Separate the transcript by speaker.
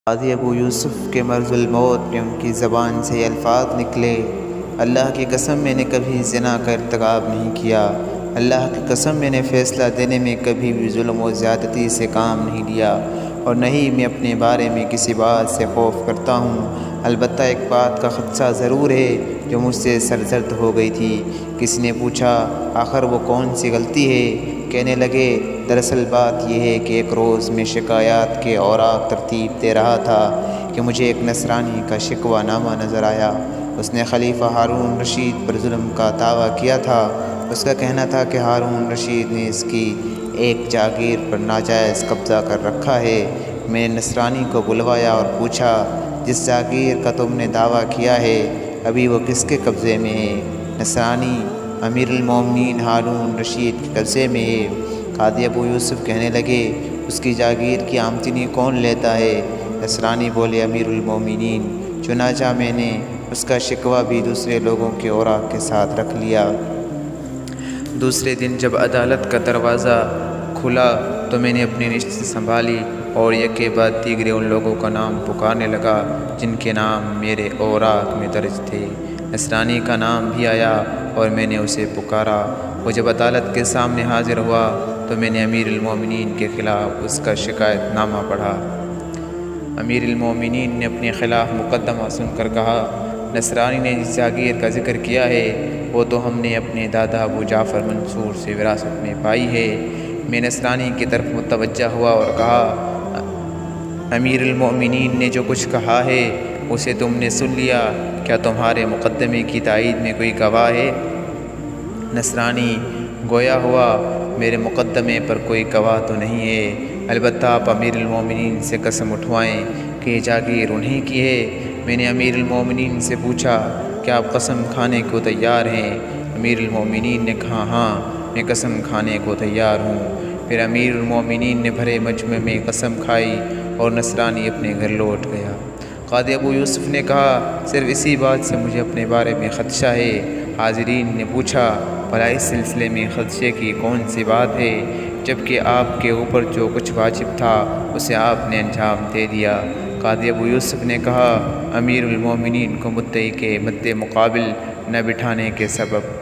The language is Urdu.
Speaker 1: قاضی ابو یوسف کے مرض الموت میں ان کی زبان سے یہ الفاظ نکلے، اللہ کی قسم میں نے کبھی زنا کا ارتکاب نہیں کیا، اللہ کی قسم میں نے فیصلہ دینے میں کبھی بھی ظلم و زیادتی سے کام نہیں لیا، اور نہ ہی میں اپنے بارے میں کسی بات سے خوف کرتا ہوں۔ البتہ ایک بات کا خدشہ ضرور ہے جو مجھ سے سرزد ہو گئی تھی۔ کسی نے پوچھا، آخر وہ کون سی غلطی ہے؟ کہنے لگے، دراصل بات یہ ہے کہ ایک روز میں شکایات کے اوراق ترتیب دے رہا تھا کہ مجھے ایک نصرانی کا شکوہ نامہ نظر آیا۔ اس نے خلیفہ ہارون رشید پر ظلم کا دعویٰ کیا تھا۔ اس کا کہنا تھا کہ ہارون رشید نے اس کی ایک جاگیر پر ناجائز قبضہ کر رکھا ہے۔ میں نے نصرانی کو بلوایا اور پوچھا، جس جاگیر کا تم نے دعویٰ کیا ہے ابھی وہ کس کے قبضے میں ہے؟ نصرانی، امیر المومنین ہارون رشید کے قبضے میں ہے۔ قاضی ابو یوسف کہنے لگے، اس کی جاگیر کی آمدنی کون لیتا ہے؟ نصرانی بولے، امیر المومنین۔ چنانچہ میں نے اس کا شکوہ بھی دوسرے لوگوں کے اوراق کے ساتھ رکھ لیا۔ دوسرے دن جب عدالت کا دروازہ کھلا تو میں نے اپنی نشست سنبھالی اور یکے بعد دیگرے ان لوگوں کا نام پکارنے لگا جن کے نام میرے اوراق میں درج تھے۔ نصرانی کا نام بھی آیا اور میں نے اسے پکارا۔ وہ جب عدالت کے سامنے حاضر ہوا تو میں نے امیر المومنین کے خلاف اس کا شکایت نامہ پڑھا۔ امیر المومنین نے اپنے خلاف مقدمہ سن کر کہا، نصرانی نے جس جاگیر کا ذکر کیا ہے وہ تو ہم نے اپنے دادا ابو جعفر منصور سے وراثت میں پائی ہے۔ میں نصرانی کی طرف متوجہ ہوا اور کہا، امیر المومنین نے جو کچھ کہا ہے اسے تم نے سن لیا، کیا تمہارے مقدمے کی تائید میں کوئی گواہ ہے؟ نصرانی گویا ہوا، میرے مقدمے پر کوئی گواہ تو نہیں ہے، البتہ آپ امیر المومنین سے قسم اٹھوائیں کہ یہ جاگیر انہی کی ہے۔ میں نے امیر المومنین سے پوچھا، کیا آپ قسم کھانے کو تیار ہیں؟ امیر المومنین نے کہا، ہاں میں قسم کھانے کو تیار ہوں۔ پھر امیر المومنین نے بھرے مجمع میں قسم کھائی اور نصرانی اپنے گھر لوٹ گیا۔ قاضی ابو یوسف نے کہا، صرف اسی بات سے مجھے اپنے بارے میں خدشہ ہے۔ حاضرین نے پوچھا، بھلا اس سلسلے میں خدشے کی کون سی بات ہے، جبکہ آپ کے اوپر جو کچھ واجب تھا اسے آپ نے انجام دے دیا؟ قاضی ابو یوسف نے کہا، امیر المومنین کو مدعی کے مد مقابل نہ بٹھانے کے سبب